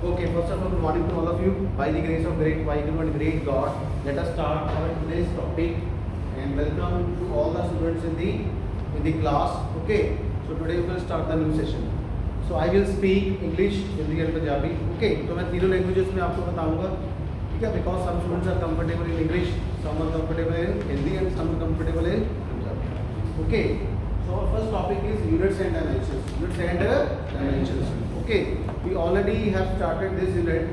Okay, first of all, good morning to all of you. By the grace of great Vaheguru and great God, let us start our today's topic and welcome to all the students in the class. Okay, so today we will start the new session. So I will speak English, Hindi and Punjabi. Okay, तो मैं तीनों languages में आपको बताऊंगा, ठीक है? Because some students are comfortable in English, some are comfortable in Hindi and some are comfortable in Punjabi. Okay, so our first topic is units and dimensions. Units and dimensions. Okay, we already have started this unit,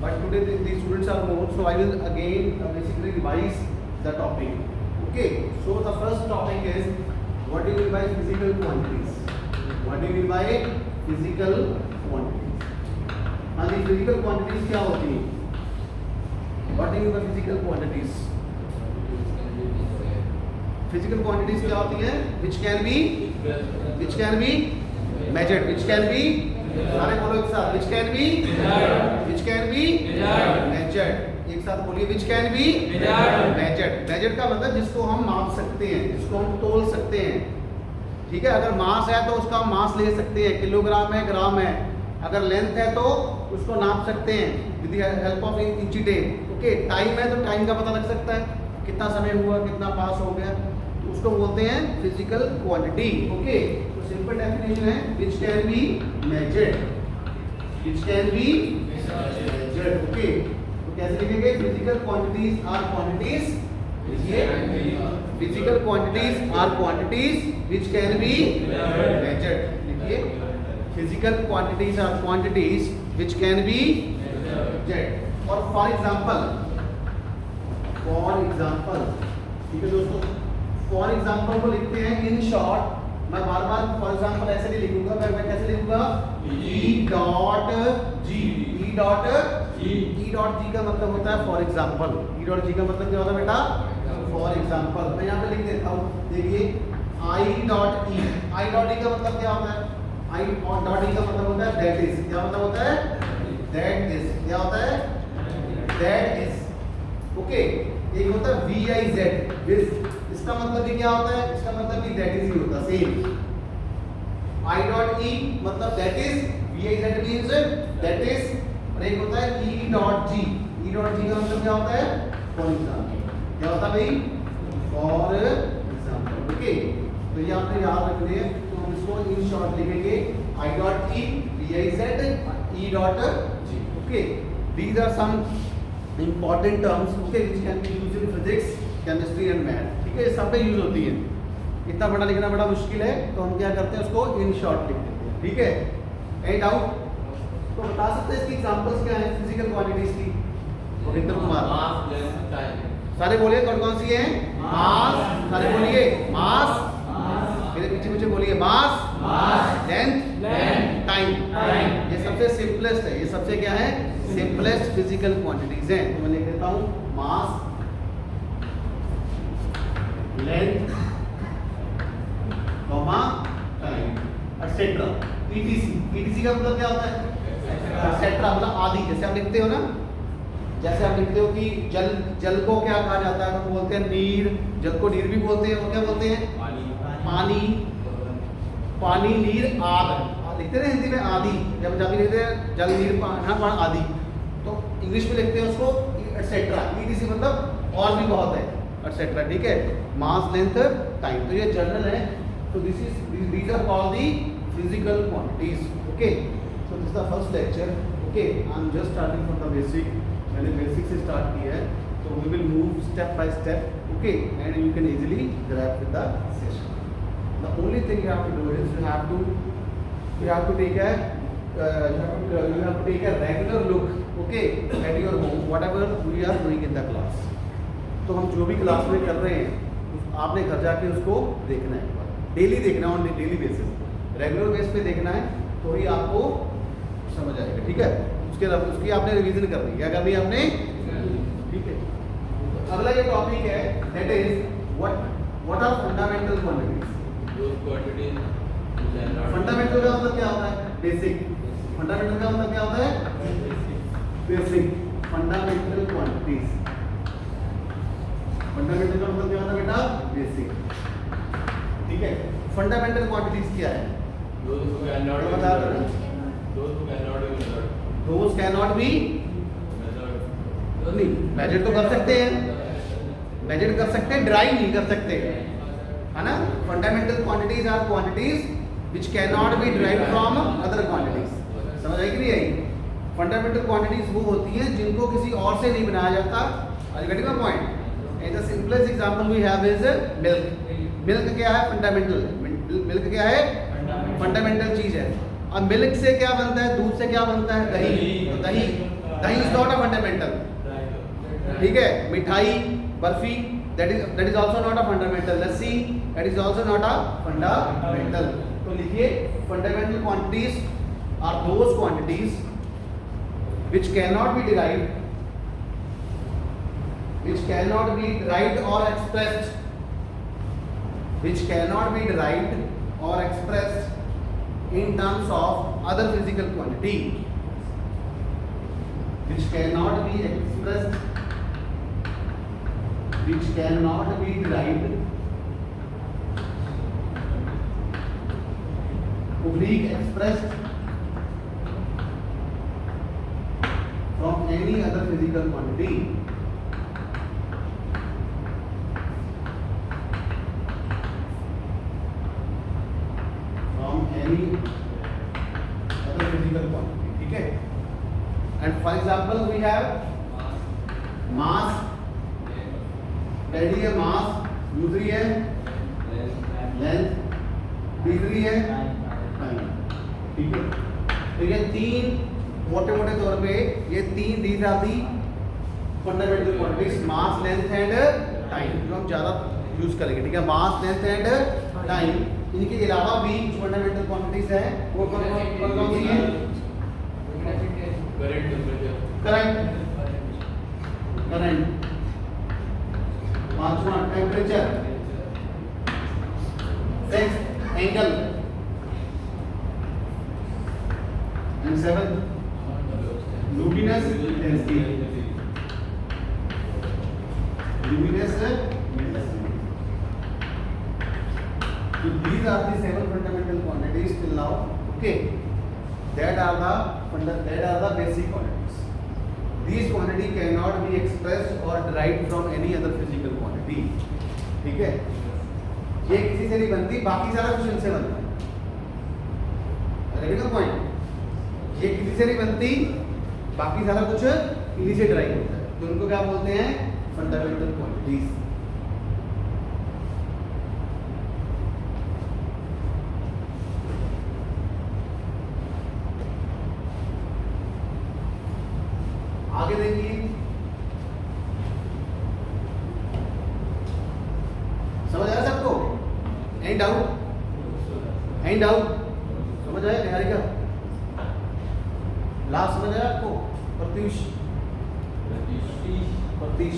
but today the students are more, so I will again basically revise the topic. Okay, so the first topic is what do you mean by physical quantities? What do you mean by physical quantities? हाँ जी, physical quantities क्या होती हैं? What do you mean by physical quantities? Physical quantities क्या होती हैं? Which can be measured, which can be, सारे बोलो एक साथ, which can be measured, एक साथ बोलिए, which can be measured का मतलब जिसको हम माप सकते हैं, जिसको हम तोल सकते हैं, ठीक है? अगर मास है तो उसका हम मास ले सकते हैं, किलोग्राम है, ग्राम है. अगर लेंथ है तो उसको नाप सकते हैं विद द हेल्प ऑफ इंची टेप. ओके, टाइम है तो टाइम का पता लग सकता है, कितना समय हुआ, कितना पास हो गया, तो उसको बोलते हैं फिजिकल क्वांटिटी. ओके, तो सिंपल डेफिनेशन है which can be measured. Okay, तो कैसे लिखेंगे? Physical quantities are quantities, physical quantities are quantities which can be measured. लिखिए, physical quantities are quantities which can be measured. और फॉर एग्जांपल, ठीक है दोस्तों, फॉर एग्जांपल को लिखते हैं इन शॉर्ट. मैं बार बार फॉर एग्जांपल ऐसे नहीं लिखूंगा, मैं कैसे लिखूंगा? E डॉट जी का मतलब होता है for example. E dot G का मतलब क्या होता है बेटा? For example. मैं यहाँ पे लिख देता हूँ, देखिए, I dot E. I dot E का मतलब क्या होता है? I डॉट ई का मतलब होता है दैट इज. क्या मतलब होता है? That is. क्या होता है? That is. ओके, एक होता है VIZ, विज. इसका मतलब भी क्या होता है? इसका मतलब भी दैट इज ही होता है, सेम. I डॉट ई मतलब that is, VIZ means that is. और एक होता है E dot G. E dot G का मतलब क्या होता है? For example. क्या होता है भाई? For example. ओके, तो ये आपने याद रखना है. तो हम इसको इन शॉर्ट लिखेंगे I dot E, VIZ, E dot G. Okay, these are some important terms, okay, which can be used in physics, chemistry and math. ठीक है, ये सब पे यूज होती है. इतना बड़ा लिखना बड़ा मुश्किल है, तो हम क्या करते हैं, उसको इन शॉर्ट लिख देते हैं. ठीक है, एनी डाउट? तो बता सकते हैं इसकी एग्जांपल्स क्या हैं फिजिकल क्वांटिटीज की? रविंद्र कुमार, सारे बोलिए कौन कौन सी हैं? मास. सारे बोलिए मास. मेरे पीछे पीछे बोलिए मास, लेंथ, टाइम. ये सबसे सिंपलेस्ट है. ये सबसे क्या है? सिंपलेस्ट फिजिकल क्वांटिटीज हैं. तो मैं लिख देता हूँ मास, लेंथ, टाइम, एटसेट्रा. ETC का मतलब क्या होता है? एटसेट्रा मतलब आदि. जैसे आप लिखते हो ना, जैसे आप लिखते हो कि जल को क्या कहा जाता है? तो बोलते हैं नीर. जल को नीर भी बोलते हैं. और क्या बोलते हैं? पानी, नीर, आग. लिखते हैं हिंदी में आदि, या पंजाबी लिखते हैं जल, नीर, पानी, आदि. तो इंग्लिश में लिखते हैं उसको एटसेट्रा. ETC मतलब और भी बहुत है, एटसेट्रा. ठीक है, मास, लेंथ, टाइम. तो ये जनरल है. तो these are called the physical quantities. Okay, so this is the first lecture. Okay, I'm just starting from the basic. मैंने बेसिक से स्टार्ट किया है, तो we will move step by step. Okay, and you can easily grab with the session. The only thing you have to do is you have to take a regular look, okay, at your home, whatever we are doing in the class. तो हम जो भी class में कर रहे हैं, आपने घर जाके उसको देखना है, डेली देखना है, on daily basis, regular base पे देखना है, तो ही आपको समझ आएगा. ठीक है, उसकी आपने रिवीजन करनी है. अगर नहीं आपने, ठीक है. अगला ये टॉपिक है, that is what are fundamental quantities. Fundamental का मतलब क्या होता है? बेसिक. फंडामेंटल का मतलब क्या होता है? बेसिक. Fundamental quantities. फंडामेंटल का मतलब क्या होता है बेटा? बेसिक. ठीक है, फंडामेंटल क्वांटिटीज क्या है? Those who cannot be measured. Those can not B, नहीं मेजर तो कर सकते हैं, मेजर कर सकते हैं, ड्राइव नहीं कर सकते, है ना। Fundamental quantities are quantities which can not be derived from other quantities. समझ आई कि नहीं आई? फंडामेंटल क्वांटिटीज वो होती हैं जिनको किसी और से नहीं बनाया जाता। Are you getting my point? And the simplest example we have is milk. Milk क्या है? फंडामेंटल। मिल्क क्या है? फंडामेंटल चीज है। अब मिल्क से क्या बनता है? दूध से क्या बनता है? दही। तो दही, दही इज नॉट अ फंडामेंटल, ठीक है। मिठाई, barfi, that is also not a fundamental. Lassi, that is also not a fundamental. तो लिखिए fundamental quantities are those quantities which cannot be derived, which cannot be derived or expressed, which cannot be derived or expressed in terms of other physical quantity, which cannot be expressed, which cannot be derived, oblique expressed from any other physical quantity, from any other physical quantity, ठीक है। And for example we have mass, पहली है मास, दूसरी है length, तीसरी है time, ठीक है। तो ये तीन मोटे मोटे तौर पे ये तीन these are the fundamental quantities, mass, length and time, जो हम ज़्यादा यूज करेंगे, ठीक है। Mass, length and time. इनके अलावा भी कुछ फंडामेंटल क्वांटिटीज हैं, वो कौन सी हैं? Current, current. पांचवा temperature, six angle, and seven luminous intensity, luminous intensity. So these are the seven fundamental quantities till now. Okay, that are the basic quantities. These quantity cannot be expressed or derived from any other physical quantity. ठीक है, ये किसी से नहीं बनती, बाकी सारा कुछ इनसे बनता है। का पॉइंट, ये किसी से नहीं बनती, बाकी सारा कुछ इन्हीं से ड्राइव होता है। तो उनको क्या बोलते हैं? Fundamental quantities. आगे देखिए, समझ आया सबको? Any doubt? Any doubt? समझ आया निहारिका? लास्ट समझ आया आपको? प्रत्यूष, प्रतीश,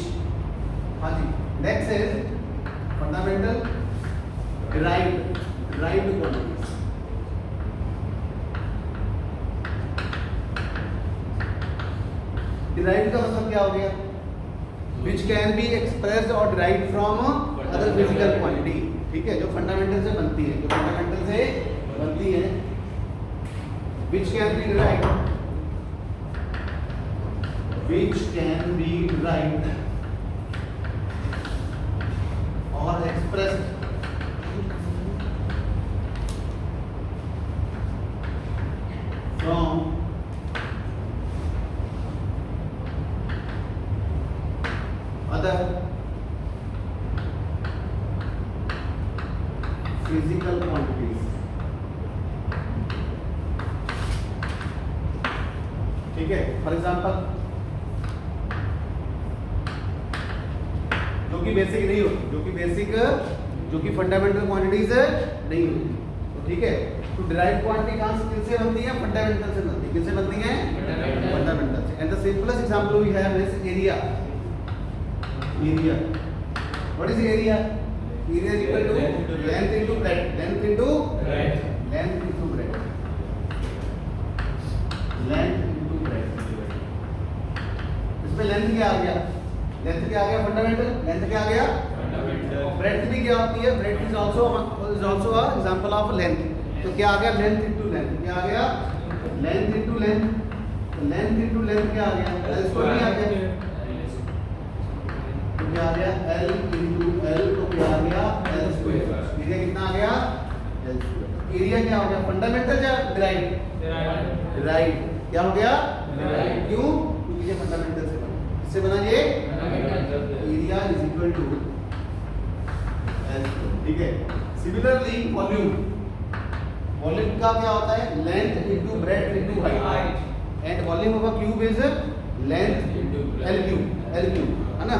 हाँ जी। Next is fundamental derived quantities. Derived का मतलब क्या हो गया? विच कैन बी एक्सप्रेस्ड और derived from other physical quantity, ठीक है, जो फंडामेंटल से बनती है, जो फंडामेंटल से बनती है। Which can be derived, which can be derived और expressed from other physical quantities, ठीक है। फॉर एग्जांपल जो कि बेसिक नहीं होती, जो कि फंडामेंटल क्वांटिटीज नहीं होती, तो ठीक है। तो डिराइव्ड क्वांटिटी कहां से, किससे बनती है? फंडामेंटल से बनती है। किससे बनती है? फंडामेंटल से। And the simplest example we have is area. Area. What is area? Area is equal to length into breadth. Length into breadth. Length into breadth. Length into breadth. इसमें लेंथ क्या आ गया? लेंथ क्या आ गया? Fundamental. Length क्या आ गया? फंडामेंटल। ब्रेड्थ भी क्या होती है? Breadth is also a example of length. तो क्या आ गया? Length into length. क्या आ गया? Length into length. तो लेंथ इंटू लेंथ क्या आ गया, एल स्क्वायर नहीं आ गया, तो क्या आ गया एल इंटू एल, तो क्या आ गया एल स्क्वायर। एरिया कितना आ गया एल स्क्वायर। एरिया क्या हो गया फंडामेंटल या डिराइव, डिराइव क्या हो गया डिराइव। क्यों, क्योंकि ये फंडामेंटल से बना, किससे बना ये area is equal to L, ठीक है। सिमिलरली वॉल्यूम, वॉल्यूम का क्या होता है length into breadth into height, and volume of a cube is length L cube, है ना।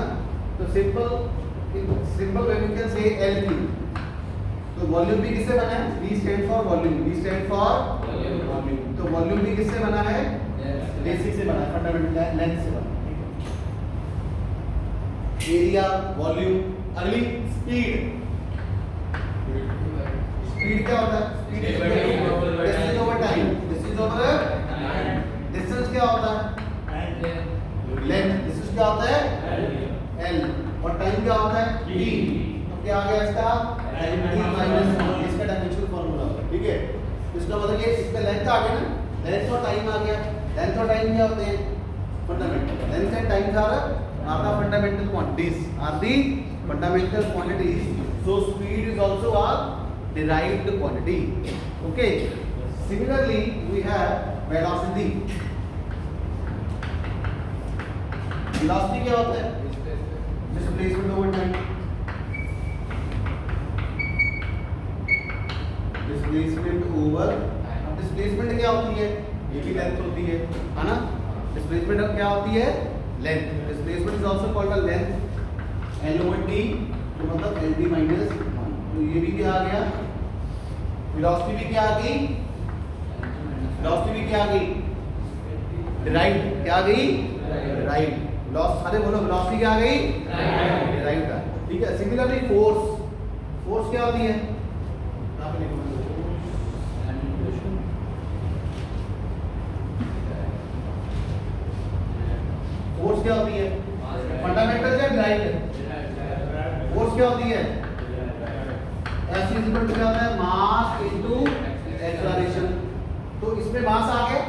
तो simple way we can say L cube. तो वॉल्यूम भी किससे बना है, V stand for volume, V stand for volume. तो वॉल्यूम भी किससे बना है, बेसिक से बना है, फंडामेंटल लेंथ से बना है, ठीक है। Area volume. अगली स्पीड, स्पीड क्या होता है, speed is distance over time, distance over distance क्या होता है लेंथ, डिस्टेंस क्या होता है एल, और टाइम क्या होता है t। तो क्या आ गया इसका t माइनस, इसका डायमेंशनल फार्मूला होगा, ठीक है। इसका मतलब ये इसका लेंथ आ गया ना, लेंथ और टाइम आ गया। लेंथ और टाइम क्या होते हैं fundamental, length and time are the fundamental quantities, are the fundamental quantities. So speed is also a derived quantity, okay. Similarly we have velocity. velocity क्या होता है, displacement over time, displacement over, अब displacement क्या होती है, ये भी length होती है ना। displacement अब क्या होती है length, displacement is also called a length, L over t, तो मतलब LT minus 1। तो ये भी क्या आ गया, वेलोसिटी भी क्या आ गई, वेलोसिटी भी क्या आ गई डिराइव्ड, क्या आ गई डिराइव्ड। लॉस सारे बोलो, वेलोसिटी क्या आ गई डिराइव्ड का, ठीक है। सिमिलरली फोर्स, फोर्स क्या होती है, यहां पे लिखो फोर्स क्या होती है फंडामेंटल या डिराइव्ड, फोर्स क्या होती है F इज इक्वल टू क्या होता है मास इनटू एक्सेलरेशन। तो इसमें मास आ गया,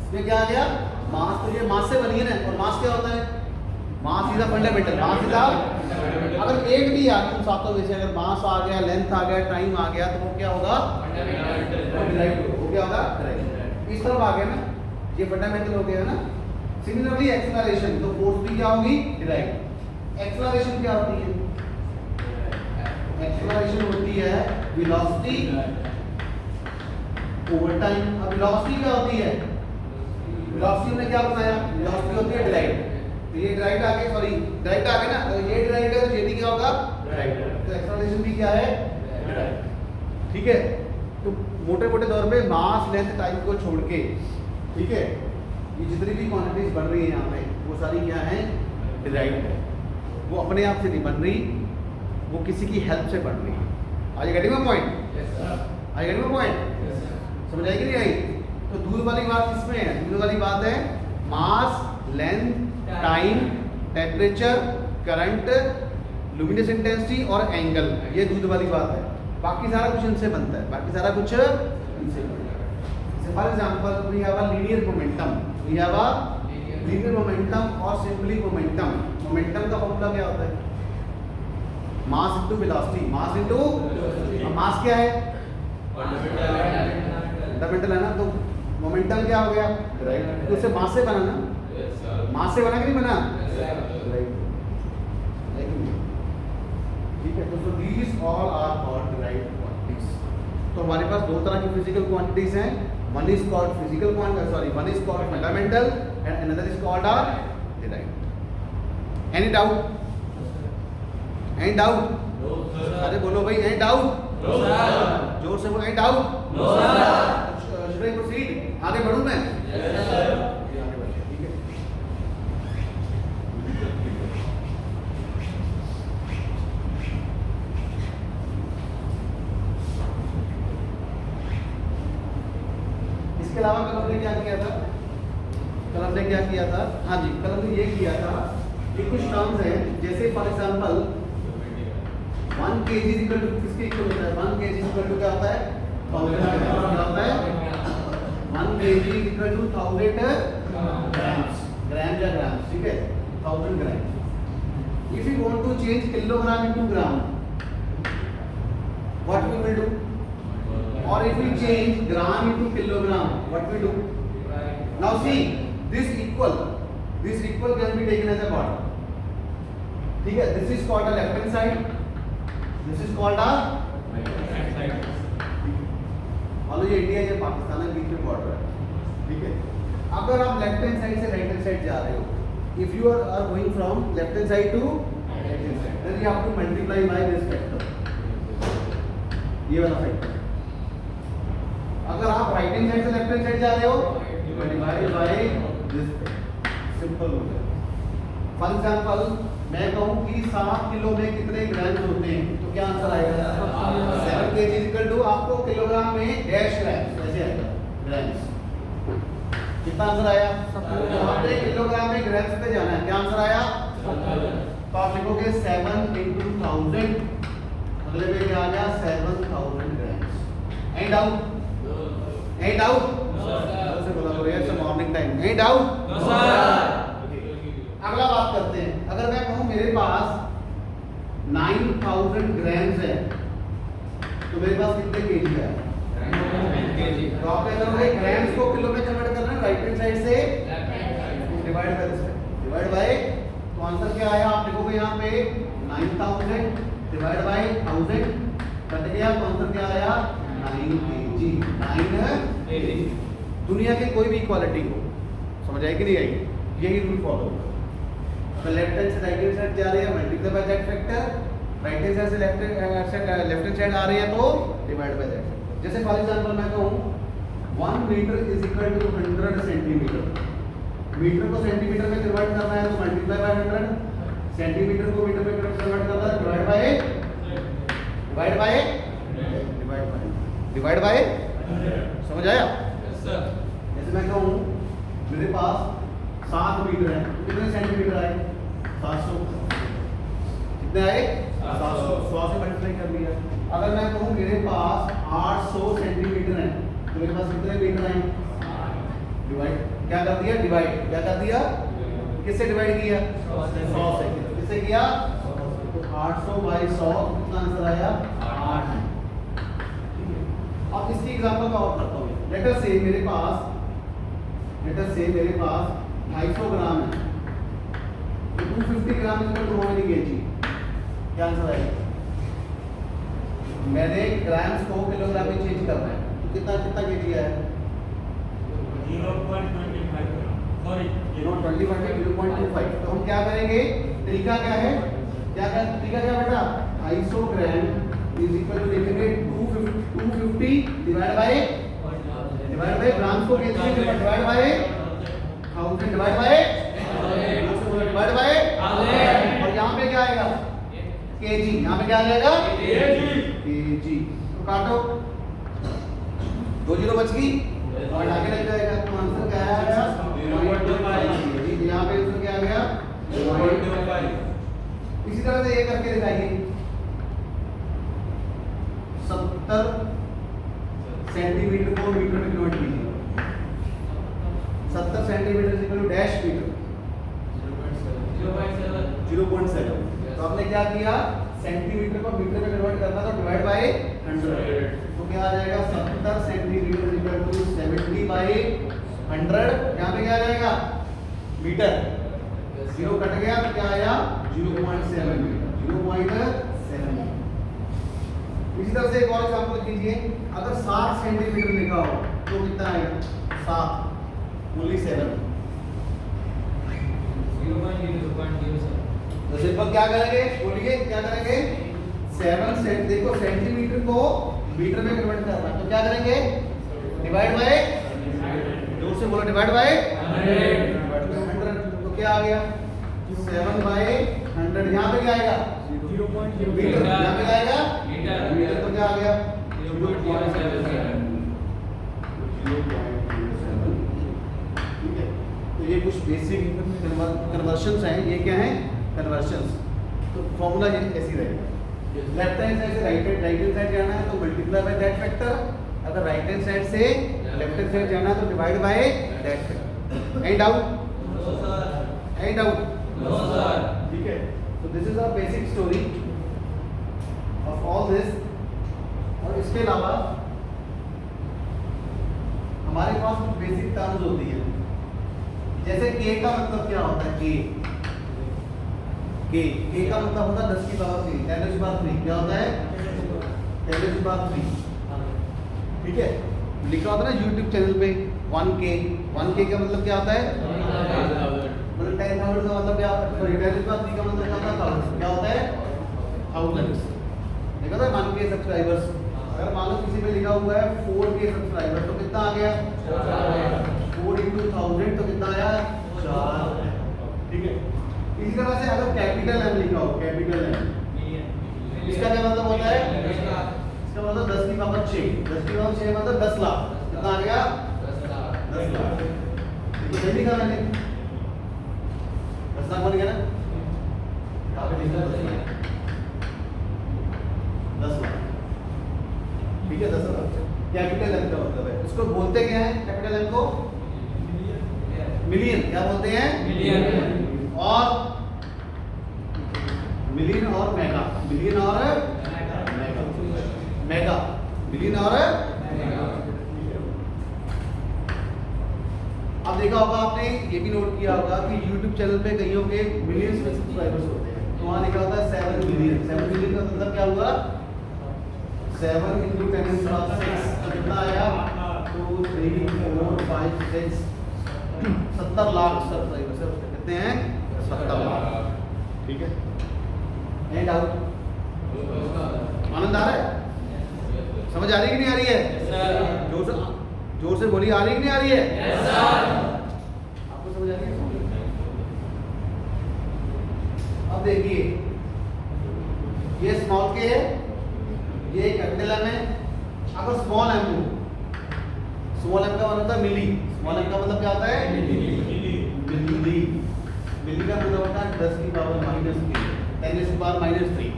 इसमें क्या आ गया मास, तो ये मास से बनी है ना, और मास क्या होता है mass is a fundamental, mass is a, अगर एक भी आ गया उन सातों में से, अगर मास आ गया, लेंथ आ गया, टाइम आ गया, तो वो क्या होगा फंडामेंटल, वो क्या होगा डिराइव्ड। इस तरफ आ गया ना, ये फंडामेंटल हो गया ना। सिमिलरली एक्सेलरेशन, तो फोर्स भी क्या होगी डिराइव्ड। एक्सेलरेशन क्या होती है, एक्सेलरेशन होती है वेलोसिटी ओवर टाइम। अब वेलोसिटी क्या होती है, वेलोसिटी ने क्या बताया, वेलोसिटी होती है डिराइव्ड। तो ये डिराइव्ड आ गया, सॉरी डिराइव्ड आ गया ना, तो ये डिराइव्ड है, तो ये भी क्या होगा डिराइव्ड। तो एक्सेलरेशन भी क्या है डिराइव्ड, ठीक है। तो मोटे मोटे तौर पे मास लेंथ टाइम को छोड़ के, ठीक है, ये जितनी भी क्वांटिटीज बन रही है यहाँ पे, वो सारी क्या है डिराइव्ड है। वो अपने आप से नहीं बन रही, वो किसी की हेल्प से बढ़ रही है। आज गेटिंग माय पॉइंट, आज गेटिंग माय पॉइंट, समझ आई कि नहीं आई। तो दूर वाली बात किसमें है, दूर वाली बात है mass, length, time, temperature, current, luminous intensity और एंगल, ये दूर वाली बात है। बाकी सारा कुछ इनसे बनता है, बाकी सारा कुछ इनसे बनता है। For example we have a linear momentum, we have a linear momentum और सिंपली मोमेंटम। मोमेंटम का फॉर्मूला क्या होता है mass into velocity, mass into, mass क्या है फंडामेंटल है ना, तो मोमेंटम क्या हो गया राइट, तो उससे मास से बना ना, मास से बना कि नहीं बना राइट, ठीक है। तो these all are called derived quantities. तो हमारे पास दो तरह की फिजिकल क्वांटिटीज हैं, one is called physical quantity, sorry one is called fundamental and another is called are derived. Any doubt, any doubt, अरे बोलो भाई एनी डाउट, जोर से बोलो any doubt, should I proceed, आगे बढ़ूं मैं, इसके अलावा कल हमने क्या किया था, कल हमने क्या किया था, हाँ जी कल हमने ये किया था कि कुछ टर्म्स हैं, जैसे for example 1 kg equal to किसके इक्वल होता है, 1 kg इक्वल टू क्या होता है 1000 क्या होता है 1 kg equal to 1000 1000 gram. If you want to change kilogram into gram, what we will do? Or if we change gram into kilogram, what we do? Now see, this equal can be taken as a quarter. ठीक है, this is called a left hand side, this is called a right hand side. मान लो ये India या पाकिस्तान के बीच में border है, ठीक है. अगर आप लेफ्ट हैंड साइड से राइट हैंड साइड जा रहे हो, if you are going from left hand side to right hand side, then you have to multiply by this factor, ये वाला फैक्टर. अगर आप राइट हैंड साइड से लेफ्ट हैंड साइड जा रहे हो, डिवाइड बाय दिस, सिंपल हो गया. फॉर एग्जांपल मैं कहूं कि 7 किलो में कितने ग्राम होते हैं, तो क्या आंसर आएगा? 7 kg इक्वल टू, आपको किलोग्राम में डैश ग्राम ऐसे आएगा, ग्राम्स. कितना आंसर आया? आपने किलोग्राम में ग्राम्स पे जाना है, क्या आंसर आया? तो आप लिखोगे 7 into 1000, अगले में क्या आ गया? 7000 grams. Any doubt? Any doubt? से बोला करो यार, morning time. Any doubt? No sir. अगला बात करते हैं. अगर मैं कहूं मेरे पास 9000 ग्राम्स है, तो मेरे पास कितने केजी है? तो आप क्या करोगे? ग्राम्स को किलो में कन्वर्ट करना है, राइट हैंड साइड से divide by this, divide by. तो आंसर क्या आया? आप लिखोगे यहाँ पे 9000 डिवाइड बाय 1000, कट गया. तो आंसर क्या आया? 9 kg. 9 kg. दुनिया के कोई भी इक्वालिटी हो, समझ आई कि नहीं आई? यही रूल फॉलो होगा. तो लेफ्ट हैंड से राइट हैंड साइड जा रही है, multiply by that factor. Right hand side से लेफ्ट हैंड साइड आ रही है, तो डिवाइड बाय दैट. जैसे फॉर एग्जांपल मैं कहूं 1 metre is equal to 100 centimetre. Metre को सेंटीमीटर में कन्वर्ट करना है, तो मल्टीप्लाई बाय 100. सेंटीमीटर को मीटर में कन्वर्ट करना है, डिवाइड बाय डिवाइड बाय. समझ आया? Yes sir. जैसे मैं कहूं मेरे पास 7 मीटर है, कितने सेंटीमीटर आए? 700. कितने आए? 700. 100 से मल्टीप्लाई कर लिया. अगर मैं कहूं मेरे पास 800 सेंटीमीटर है, तो मेरे पास कितने मीटर आए? डिवाइड. क्या कर दिया? डिवाइड. क्या कर दिया? किससे डिवाइड किया? 100 से. किससे किया? तो 800 बाई 100, कितना आंसर आया? 8. अब इसकी एग्जांपल मैं और करता हूँ. लेट अस से मेरे पास 250 ग्राम है, तो 250 gram equal to how many KG? क्या आंसर आएगा? मैंने ग्राम्स को किलोग्राम में चेंज करना है, तो कितना केजी है? 0.25. सॉरी 0.25. तो हम क्या करेंगे? तरीका क्या है? तरीका क्या बेटा? 250 ग्राम इज इक्वल टू लिखेंगे 250 डिवाइड बाय ग्राम्स को केजी में डिवाइड बाय 1000 डिवाइड बाय और यहाँ पे क्या आएगा? केजी. यहाँ पे क्या आ जाएगा? केजी. तो काटो, 2 जीरो बच गई और आगे लग जाएगा. तो आंसर क्या आया? 0.25. यहाँ पे आंसर क्या आ गया? 0.25. इसी तरह से ये करके दिखाइए. 70 सेंटीमीटर को मीटर में कन्वर्ट कीजिए. 70 centimetre equal to dash metre 0.7. तो आपने क्या किया? सेंटीमीटर को मीटर में कन्वर्ट करना, तो डिवाइड बाय 100. तो क्या आ जाएगा? 70 सेंटीमीटर इक्वल टू 70 बाय 100. यहाँ पे क्या आ जाएगा? मीटर. 0 कट गया, तो क्या आया? 0.7 मीटर. 0.7. इसी तरह से एक और एग्जांपल कीजिए. अगर 7 सेंटीमीटर लिखा हो, तो कितना आएगा? 7 ओनली 7. 0.07. तो सिंपल क्या करेंगे? बोलिए क्या करेंगे? 7 सेंट. देखो सेंटीमीटर को मीटर में कन्वर्ट करना, तो क्या करेंगे? डिवाइड बाय, जोर से बोलो, डिवाइड बाय 100. तो क्या आ गया? 7 बाय 100. यहाँ पे क्या आएगा? 0.0 मीटर. यहाँ पे क्या आएगा? मीटर. तो क्या आ गया? 0.07. ठीक है. तो ये कुछ बेसिक कन्वर्शंस हैं. ये क्या हैं? कन्वर्शंस. तो फॉर्मूला ये ऐसी रहेगा. लेफ्ट हैंड साइड से राइट हैंड साइड जाना है, तो मल्टीप्लाई बाय दैट फैक्टर. अगर राइट हैंड साइड से लेफ्ट हैंड साइड जाना है, तो divide by that factor. Any doubt? Any doubt? No, sir. ठीक है, तो this is a basic story of all this. और इसके अलावा हमारे पास कुछ बेसिक टर्म्स होती है, जैसे के का मतलब क्या होता है? के का मतलब होता है 10 की पावर 3, 10⁻3। क्या होता है? 10⁻3। ठीक है, लिखा होता है ना यूट्यूब चैनल पे 1K का मतलब क्या होता है? मतलब 10,000 का मतलब क्या? सॉरी, 10⁻3 का मतलब क्या होता है? 1000। क्या होता है? थाउजेंड्स। देखा था 1K सब्सक्राइबर्स। अगर मान लो किसी पे लिखा हुआ है 4K सब्सक्राइबर्स, तो कितना आ गया? 4 × 1000 तो कितना आया? 4। ठीक है, इसी तरह से अगर कैपिटल M लिखा हो, कैपिटल M, इसका क्या मतलब होता है? इसका मतलब 10 की पावर 6। 10 की पावर 6 मतलब 10 लाख। कितना आ गया? 10 लाख। तो सही लिखा मैंने, 10 लाख बन गया ना? यहाँ पे लिखा 10 लाख। 10 लाख। ठीक है, 10 लाख कैपिटल M का मतलब है। इसको बोलते क्या है? कैपिटल M को मिलियन। क्या बोलते हैं? मिलियन। और मिलियन और मेगा। मिलियन और मेगा। मिलियन और अब देखा होगा आपने, ये भी नोट किया होगा कि YouTube चैनल पे कईयों के मिलियंस में सब्सक्राइबर्स होते हैं, तो वहां लिखा होता है 7 मिलियन। 7 मिलियन का मतलब क्या हुआ? 7 × 10⁻6 कितना आया? 2 3 4 5 6 70 लाख सब्सक्राइबर्स है उसके। कितने हैं? 70 लाख। ठीक है, एंड आउट। आनंद आ रहा है? समझ आ रही है कि नहीं आ रही है? जोर से बोलिए, आ रही है कि नहीं आ रही है? आपको समझ आ रही है? अब देखिए, ये स्मॉल के है, ये कैपिटल M है। अगर स्मॉल m हो, स्मॉल m का मतलब होता है मिली। स्मॉल m का मतलब क्या होता है? मिली। मिली का मतलब होता है 10 की पावर -3, 10⁻³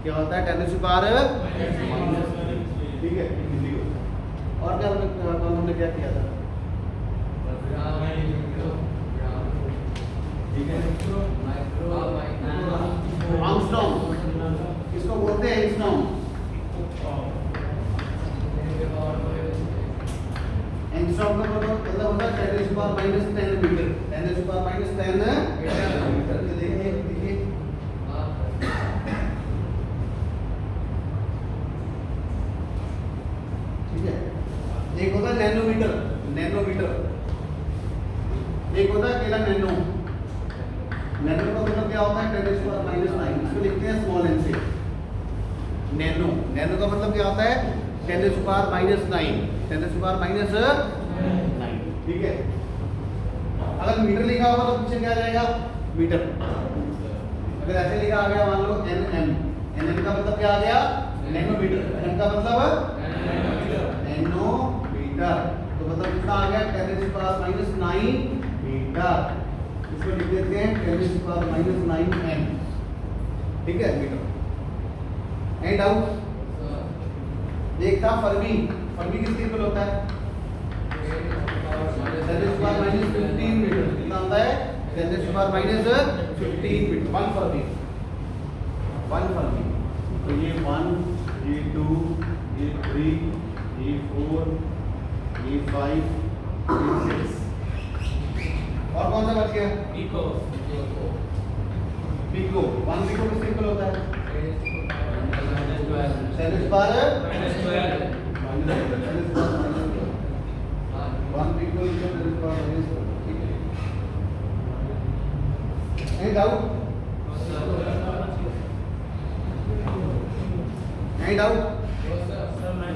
क्या होता है? 10⁻⁻⁻। ठीक है, मिली होता है। और क्या हमने क्या किया था? ठीक है, आर्मस्ट्रॉन्ग। इसको बोलते हैं एंगस्ट्रॉम। एंगस्ट्रॉम का मतलब होता है 10⁻10 मीटर। 10⁻10 मीटर। देखिए ठीक है, एक होता है नैनोमीटर। एक होता है अकेला नैनो। नैनो का मतलब क्या होता है? 10⁻⁹ इसको लिखते हैं स्मॉल n से। नैनो का मतलब क्या होता है? 10⁻⁹ 10⁻⁹ ठीक है। अगर मीटर लिखा होगा तो पीछे क्या आ जाएगा? मीटर। अगर ऐसे लिखा आ गया, मान लो nm का मतलब क्या आ गया? नैनोमीटर। n का मतलब नैनोमीटर, तो मतलब कितना आ गया? 10⁻⁹ मीटर। इसको लिख देते हैं 10⁻⁹ m। ठीक है, मीटर। And out. एक था फर्मी। फर्मी किसके इक्वल होता है? 10⁻⁻15 मीटर। कितना होता है? 10⁻⁻15 मीटर। 1 फर्मी। तो ये 1, ये 2, ये 3, ये 4, ये 5, ये 6। और कौन सा बच गया? पिको। पिको। 1 पिको किसके इक्वल होता है? 10⁻⁻⁻12। 1 पिको इक्वल 10⁻⁻12। ठीक है, and out. Find out.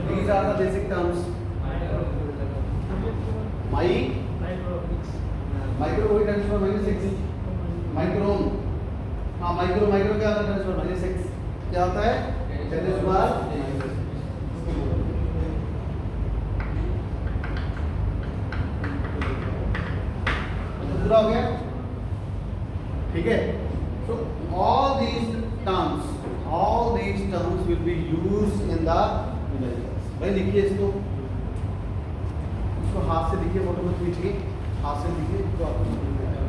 These are the basic terms. Micro वही 10⁻⁻6 माइक्रोन। हाँ, माइक्रो क्या होता है? 10⁻⁻6 क्या होता है? 10⁻⁻⁻। पूरा हो गया? ठीक है, so all these terms will be used in the numericals. भाई लिखिए इसको हाथ से लिखिए, फोटो में खींच के हाथ से लिखिए तो आपको समझ में आएगा।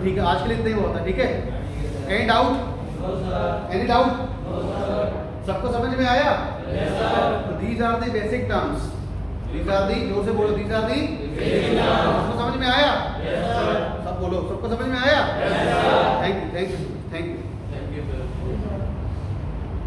ठीक है, आज के लिए इतना ही बहुत है, ठीक है। Any doubt? Any doubt? सबको समझ में आया? तो these are the basic terms, these are the, जोर से बोलो, दीज आर दी, सबको समझ में आया? सब बोलो, सबको समझ में आया?